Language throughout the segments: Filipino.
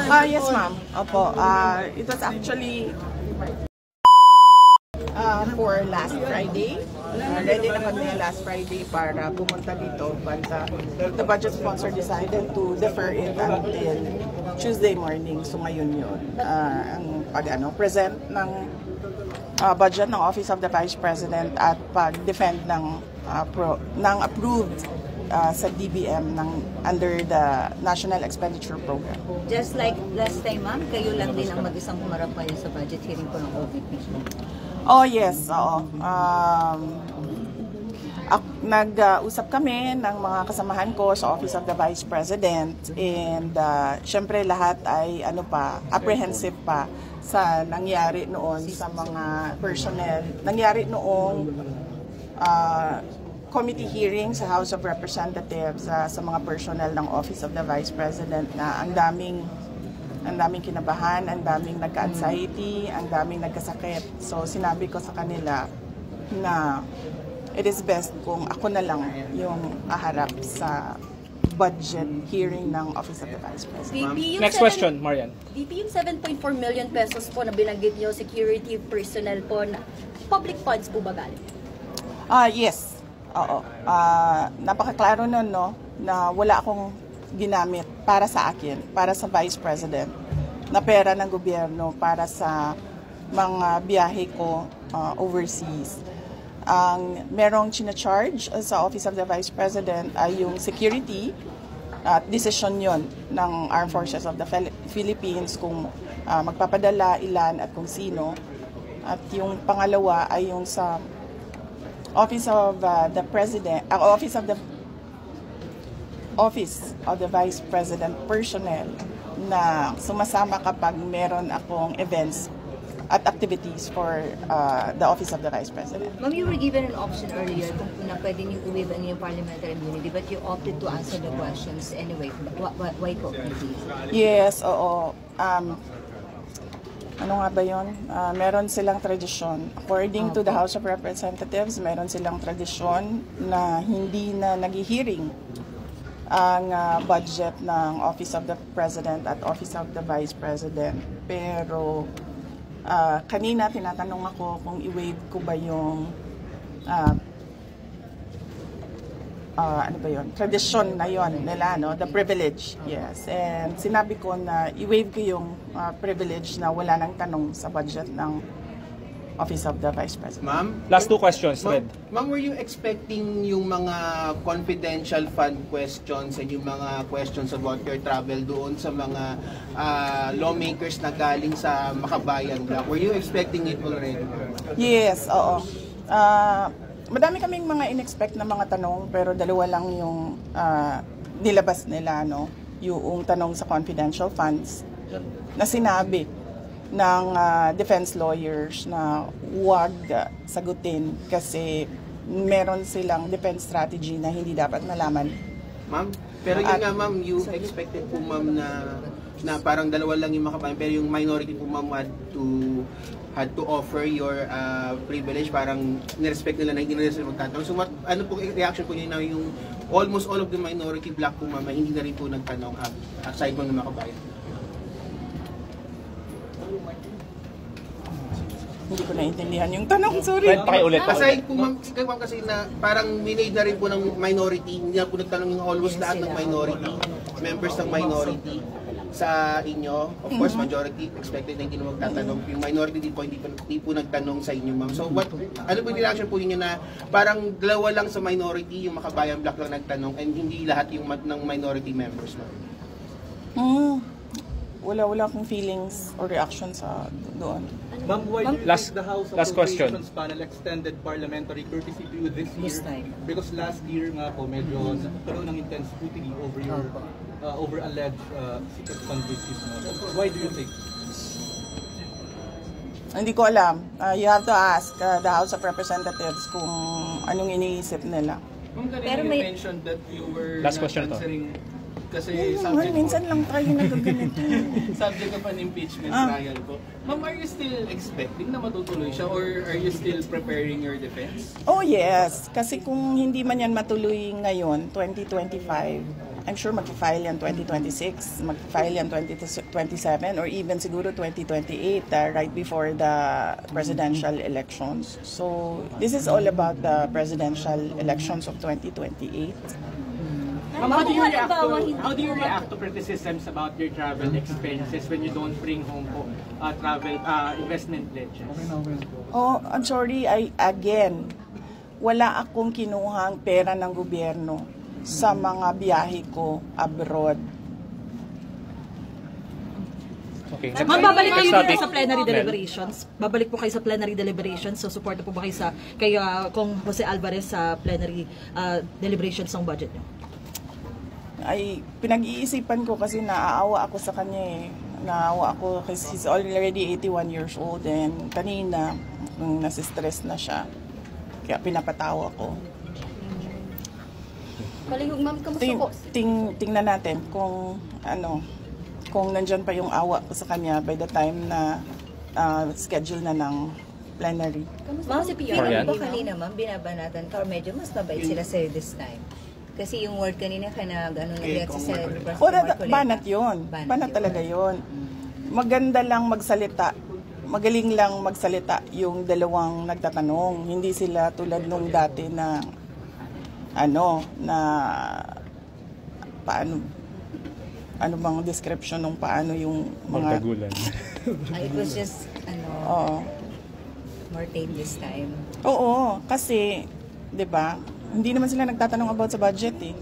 Yes, ma'am. Opo. It was actually for last Friday. Ready na kami last Friday para pumunta dito. But the budget sponsor decided to defer it until Tuesday morning. So ngayon yun. Ang present ng budget ng Office of the Vice President at pag-defend ng approved sa DBM under the National Expenditure Program. Just like last time, ma'am, kayo lang din ang mag-isang humarap kayo sa budget hearing po ng OVP. Oh yes, oo. Nag-usap kami ng mga kasamahan ko sa Office of the Vice President and syempre lahat ay apprehensive pa sa nangyari noon sa mga personnel. Nangyari noong committee hearing sa House of Representatives sa mga personnel ng Office of the Vice President na ang daming kinabahan, ang daming nagka-anxiety, ang daming nagkasakit. So sinabi ko sa kanila na it is best kung ako na lang yung aharap sa budget hearing ng Office of the Vice President. Next question, Marian. VP, yung 7.4 million pesos po na binanggit nyo, security personnel po, na public funds po ba galing? Yes. Oo. Napakaklaro nun, no, na wala akong ginamit para sa akin, para sa Vice President, na pera ng gobyerno para sa mga biyahe ko overseas. Ang merong charge sa Office of the Vice President ay yung security at decision yon ng Armed Forces of the Philippines kung magpapadala, ilan at kung sino. At yung pangalawa ay yung sa Office of the President, Office of the Vice President personnel na sumasama kapag meron akong events at activities for the Office of the Vice President. Ma'am, you were given an option earlier kung na pwede niyo i-waive ang inyong parliamentary immunity, but you opted to answer the questions anyway. Why po? Yes, oo. Ano nga ba yun? Meron silang tradisyon. According to the House of Representatives, meron silang tradisyon na hindi na nag-hearing ang budget ng Office of the President at Office of the Vice President. Pero kanina tinatanong ako kung i-waive ko ba yung tradisyon na yon nila, no? The privilege, yes. And sinabi ko na i-waive ko yung privilege na wala nang tanong sa budget ng Office of the Vice President. Ma'am? Last two questions, Red. Ma'am, were you expecting yung mga confidential fund questions and yung mga questions about your travel doon sa mga lawmakers na galing sa Makabayan Block? Were you expecting it already? Yes, oo. Madami kaming mga in-expect na mga tanong pero dalawa lang yung nilabas nila, no? Yung tanong sa confidential funds na sinabi ng defense lawyers na huwag sagutin kasi meron silang defense strategy na hindi dapat malaman. Ma'am, pero yun nga ma'am, you expected po ma'am na parang dalawa lang yung Makabayan pero yung minority po ma'am had to offer your privilege, parang nirespect nila na hindi na sila magtatanong. So ano po reaction po niyo na yung almost all of the minority block po ma'am hindi na rin po nagtanong aside mo ng Makabayan? Hindi ko naintindihan yung tanong, sorry. Pakiulit. Aside po ma'am, kasi na parang minade na rin po ng minority, hindi na po nagtanong yung almost lahat ng minority, members ng minority sa inyo. Of course, majority expected na hindi na magtatanong. Yung minority hindi po nagtanong sa inyo, ma'am. So, ano po yung reaction po ninyo na parang dalawa lang sa minority, yung Makabayan Block lang nagtanong and hindi lahat yung ng minority members, ma'am? Wala akong feelings or reaction sa doon. Ma'am, why do you think the House Appropriations Panel extended parliamentary courtesy to you this year? Because last year nga po, medyo nagkaroon ng intense scrutiny over your over alleged secret fund business. Why do you think? Hindi ko alam. You have to ask the House of Representatives kung anong iniisip nila. Pero you mentioned that you were answering kasi minsan lang tayo nagaganito. Subject of an impeachment trial po. Ma'am, are you still expecting na matutuloy siya or are you still preparing your defense? Oh yes, kasi kung hindi man yan matuloy ngayon, 2025, I'm sure mag-file yan 2026, mag-file yan 2027, or even siguro 2028, right before the presidential elections. So, this is all about the presidential elections of 2028. How do you react to criticisms about your travel expenses when you don't bring home travel investment pledges? Oh, I'm sorry, wala akong kinuhang pera ng gobyerno sa mga biyahe ko abroad. Okay. Ma'am, babalik kayo Next topic. sa plenary Mel. deliberations. Babalik po kayo sa plenary deliberations. So, support po ba kayo kay Kong Jose Alvarez sa plenary deliberations ng budget niyo? Ay, pinag-iisipan ko kasi naaawa ako sa kanya eh. Naawa ako kasi he's already 81 years old and kanina nasistress na siya. Kaya pinapatawa ko. Palihog, ma'am, kamusta po? Tingnan natin kung kung nandyan pa yung awa ko sa kanya by the time na schedule na ng plenary. Ma'am, si PR, Marian? po kanina, ma'am, binabanatan ka or medyo mas mabait sila sa'yo this time? Kasi yung word kanina ka nag-react sa Banat yun. Banat talaga yun. Maganda lang magsalita. Magaling lang magsalita yung dalawang nagtatanong. Hindi sila tulad nung dati na paano bang description ng paano yung mga Magtagulan. It was just, Oo. more tame this time. Oo, kasi 'di ba? Hindi naman sila nagtatanong about sa budget eh.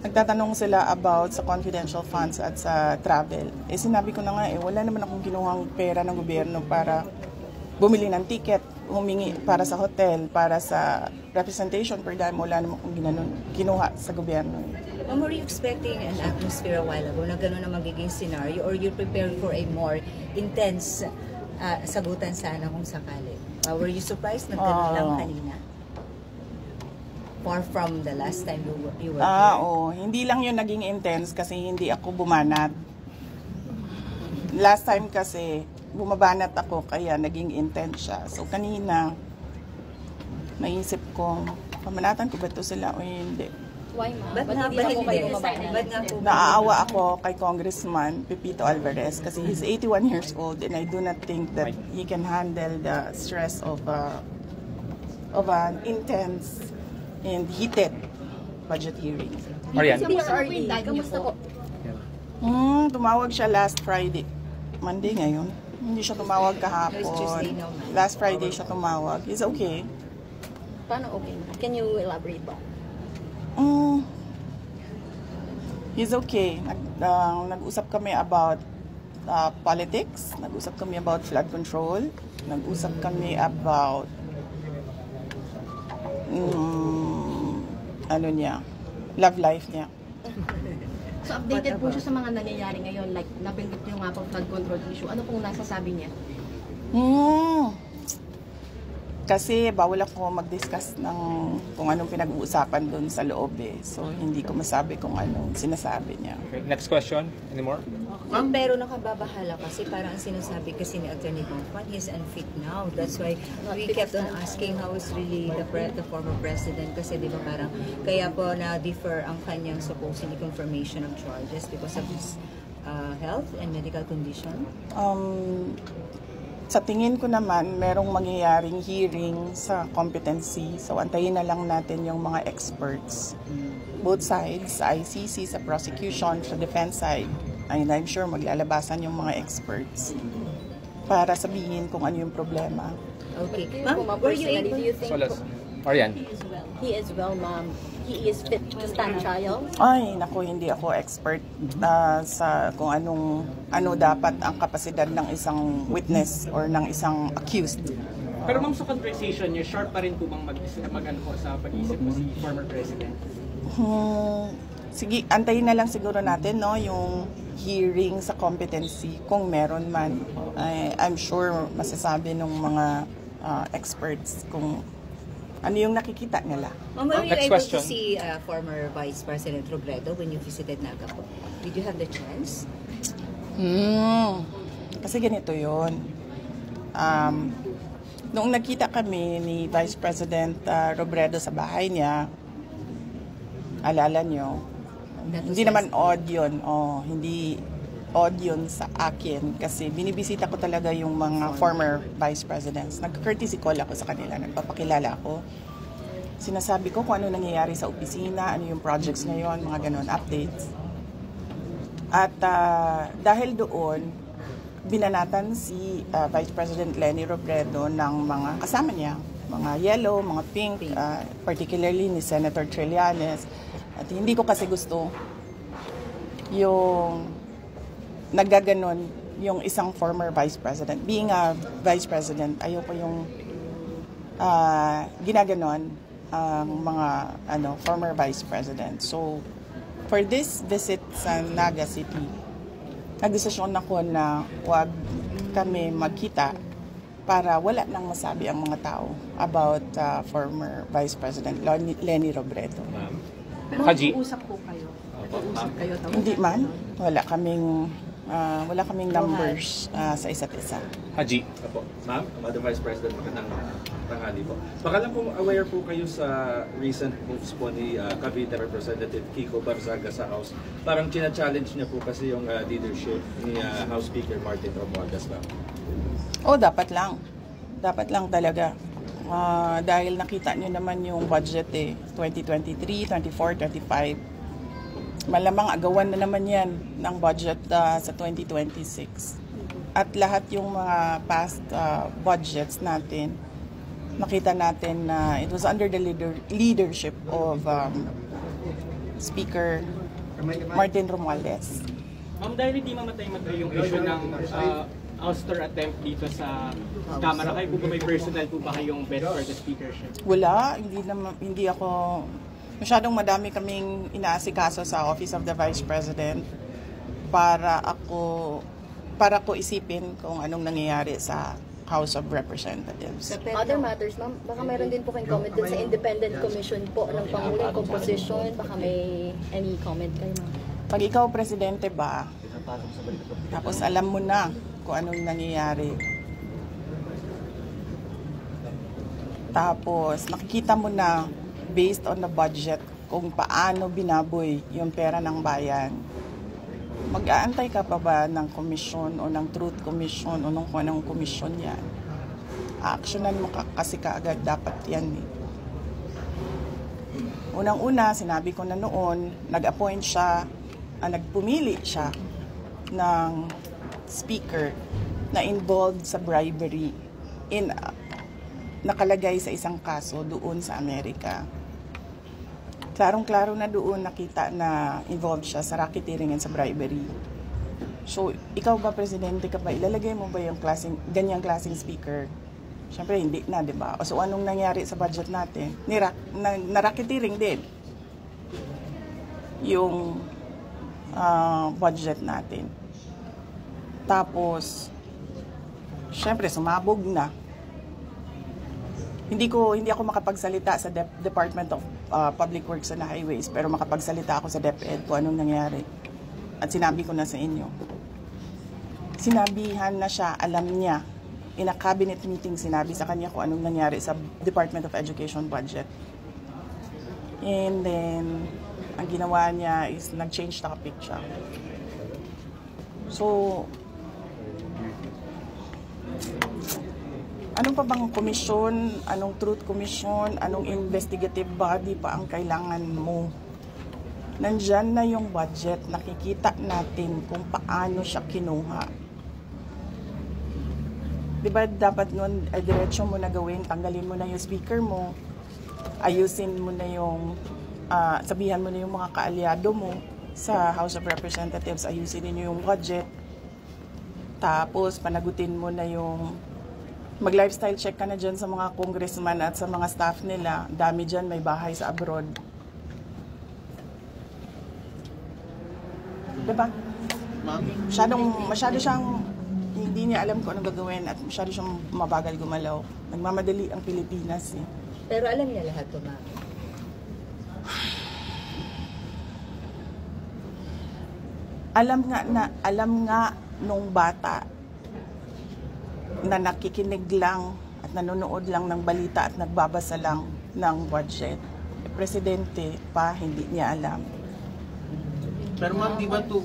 Nagtatanong sila about sa confidential funds at sa travel. Eh sinabi ko na nga wala naman akong kinuhang pera ng gobyerno para bumili ng ticket, humingi para sa hotel, para sa representation per dime. Wala naman akong kinuha sa gobyerno. Ma'am, were you expecting an atmosphere a while ago na gano'n na magiging scenario or you prepared for a more intense sagutan sana kung sakali? Were you surprised na gano'n lang kanina? Far from the last time you were here? Oo. Hindi lang yun naging intense kasi hindi ako bumanat. Last time kasi, bumabanat ako kaya naging intense siya. So kanina, naisip ko, pamanatan ko ba ito sila o hindi? Why, ma'am? Ba't nga Ba't ba hindi hindi? kayo mababa? Ba't nga po? Naaawa ako kay Congressman Pepito Alvarez kasi he's 81 years old and I do not think that he can handle the stress of an intense and heated budget hearing. Marian. Sa PRRD, kamusta po? Tumawag siya last Friday. Monday ngayon. Hindi siya tumawag kahapon. It's Tuesday now, ma'am. Last Friday siya tumawag. He's okay. Paano okay? Can you elaborate ba? He's okay. Nag-usap kami about politics. Nag-usap kami about flood control. Nag-usap kami about love life niya. So updated po siya sa mga nangyayari ngayon, like nabanggit niyo nga po flood control issue. Ano pong nasasabi niya? Kasi bawal ako mag-discuss ng kung anong pinag-uusapan doon sa loob eh. So hindi ko masabi kung anong sinasabi niya. Okay, next question. Any more? Ma'am, pero nakababahala kasi parang ang sinasabi kasi ni Attorney Bonfan, he's unfit now. That's why we kept on asking how is really the former president kasi di ba parang kaya po na-defer ang kanyang supposedly confirmation of charges because of his health and medical condition. Sa tingin ko naman, merong mangyayaring hearing sa competency. So, antayin na lang natin yung mga experts. Both sides, sa ICC, sa prosecution, sa defense side. And I'm sure maglalabasan yung mga experts para sabihin kung ano yung problema. Okay. Ma'am, Were you personally, able? do you think So, Marian. he is well, ma'am? He is fit to stand trial? Ay, naku, hindi ako expert sa kung ano dapat ang kapasidad ng isang witness or ng isang accused. Pero ma'am, sa conversation niyo, sharp pa rin po bang mag-ano po sa pag-isip mo si former president? Sige, antayin na lang siguro natin yung hearing sa competency kung meron man. I'm sure masasabi ng mga experts kung ano yung nakikita nila. Ma'am, were you Next able question. to see former Vice President Robredo when you visited Naga po? Did you have the chance? Kasi ganito yun. Noong nakita kami ni Vice President Robredo sa bahay niya, alala nyo, Hindi naman odd yun. Hindi odd yun sa akin kasi binibisita ko talaga yung mga former vice presidents. Nag-courtesy call ako sa kanila, nagpapakilala ako. Sinasabi ko kung ano nangyayari sa opisina, ano yung projects ngayon, mga ganun, updates. At dahil doon, binanatan si Vice President Leni Robredo ng mga kasama niya, mga yellow, mga pink, particularly ni Senator Trillanes. At hindi ko kasi gusto yung naggaganon yung isang former vice president. Being a vice president, ayoko yung ginaganon ang mga former vice president. So, for this visit sa Naga City, nagdesisyon ako na huwag kami magkita para wala nang masabi ang mga tao about former Vice President Leni Robredo. Haji. Usap po kayo. Usap kayo. Hindi man. Wala kaming numbers sa isa't isa. Haji. Apo. Ma'am, Madam Vice President, magandang tanghali po. Baka lang po aware po kayo sa recent moves po ni Cavite Representative Kiko Barzaga sa House. Parang china-challenge niya po kasi yung leadership ni House Speaker Martin Romualdez, ma'am. Dapat lang. Dapat lang talaga. Dahil nakita niyo naman yung budget 2023, 24, 25. Malamang agawan na naman yan ng budget sa 2026. At lahat yung mga past budgets natin, nakita natin na it was under the leadership of Speaker Martin Romualdez. Ma'am, dahil hindi mamatay-matay yung issue ng ouster attempt dito sa Kamara, kayo po ba may personal po ba kayong bet for the speakership? Wala, hindi ako, masyadong madami kaming inaasikaso sa Office of the Vice President para ko isipin kung anong nangyayari sa House of Representatives. Other matters, ma'am, baka mayroon din po kayong comment dun sa independent commission po ng Pangulo, yung composition, baka may any comment kayo, ma'am? Pag ikaw presidente ba, tapos alam mo na kung anong nangyayari, tapos nakikita mo na based on the budget kung paano binaboy yung pera ng bayan, mag-aantay ka pa ba ng komisyon o ng truth commission o ng kung anong komisyon yan? Actionan mo kasi kaagad dapat yan eh. Unang-una, sinabi ko na noon, nag-appoint siya, nagpumili siya ng speaker na involved sa bribery nakalagay sa isang kaso doon sa Amerika. Klarong-klaro na doon nakita na involved siya sa racketeering and sa bribery. So, ikaw ba, presidente ka ba, ilalagay mo ba yung ganyang klaseng speaker? Siyempre, hindi na, di ba? So, anong nangyari sa budget natin? Na-racketeering din yung budget natin. Tapos, siyempre, sumabog na. Hindi ako makapagsalita sa Department of Public Works and Highways, pero makapagsalita ako sa DepEd kung anong nangyari. At sinabi ko na sa inyo. Sinabihan na siya, alam niya. In a cabinet meeting, sinabi sa kanya kung anong nangyari sa Department of Education budget. And then, ang ginawa niya is nag-change topic siya. So, anong pa bang komisyon, anong truth commission, anong investigative body pa ang kailangan mo? Nandyan na yung budget, nakikita natin kung paano siya kinuha. Diba dapat nun, diretsyo mo na gawin, tanggalin mo na yung speaker mo, ayusin mo na yung, sabihan mo na yung mga kaalyado mo sa House of Representatives, ayusin niyo yung budget, tapos panagutin mo na yung mag-lifestyle check ka na dyan sa mga congressman at sa mga staff nila. Dami dyan, may bahay sa abroad. Diba? Masyado siyang, hindi niya alam kung anong gagawin at masyado siyang mabagal gumalaw. Nagmamadali ang Pilipinas eh. Pero alam niya lahat po, ma'am. Alam nga nung bata na nakikinig lang at nanonood lang ng balita at nagbabasa lang ng budget. Presidente pa, hindi niya alam. Pero ma'am, di ba too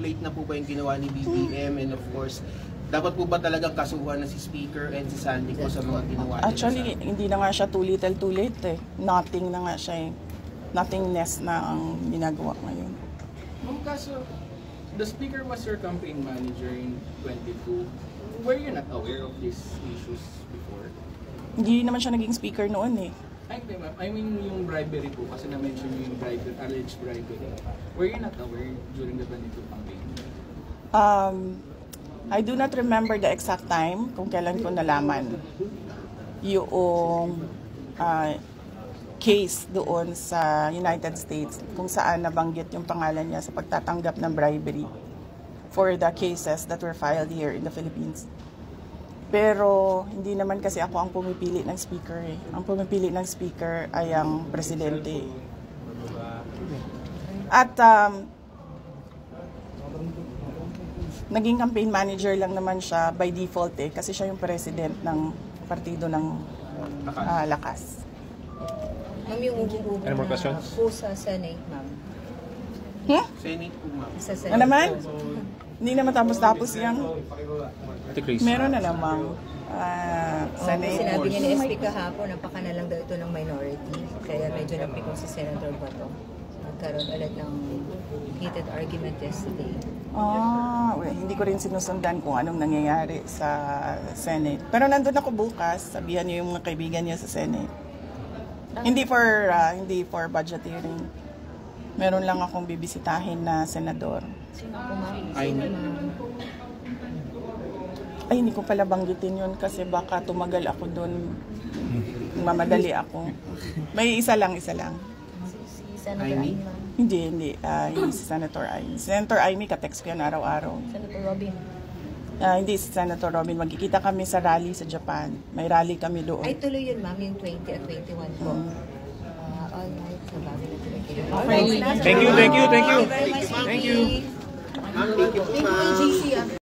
late na po ba yung ginawa ni BBM, and of course, dapat po ba talagang kasuhan na si Speaker and si Sandy ko sa mga ginawa nila? Actually, hindi na nga siya too late eh. Nothing na nga siya eh. Nothingness na ang ginagawa ngayon. Ma'am, kaso, the Speaker was your campaign manager in 22. Were you not aware of these issues before? Hindi naman siya naging speaker noon eh. Ay, hindi ma'am. I mean yung bribery po, kasi na-mention niyo yung bribery, alleged bribery. Were you not aware during the 22 campaign? I do not remember the exact time kung kailan ko nalaman yung case doon sa United States kung saan nabanggit yung pangalan niya sa pagtatanggap ng bribery for the cases that were filed here in the Philippines. Pero hindi naman kasi ako ang pumipili ng speaker eh. Ang pumipili ng speaker ay ang presidente. At naging campaign manager lang naman siya by default eh, kasi siya yung president ng partido ng Lakas. Ma'am, yung umuubo Any more na questions? po sa Senate, ma'am. Senate po ma'am. Sa Senate. Ano naman? Hindi naman tapos-tapos yung Ate Chris. meron na namang Senate. Sinabi niya ni SP kahapon, napaka na lang daw ito ng minority. Kaya medyo napikon si Senator Bato. Nagkaroon ulit ng heated argument yesterday. Hindi ko rin sinusundan kung anong nangyayari sa Senate. Pero nandun ako bukas, sabihan niyo yung mga kaibigan niyo sa Senate. Hindi for budget hearing. Meron lang akong bibisitahin na senador. Sino po, ma'am? Ay, hindi ko pala banggitin yun kasi baka tumagal ako doon. Mamadali ako. May isa lang. Si Senator Amy? Amy, ma'am. Hindi. Hindi si Senator Amy. Senator Amy, katext ko yan araw-araw. Senator Robin. Hindi si Senator Robin. Magkikita kami sa rally sa Japan. May rally kami doon. Ay, tuloy yun, ma'am, yung 20 at 21 po. All right, sa bago na tuloy. Thank you. Very much, Ma'am, thank you po ma'am.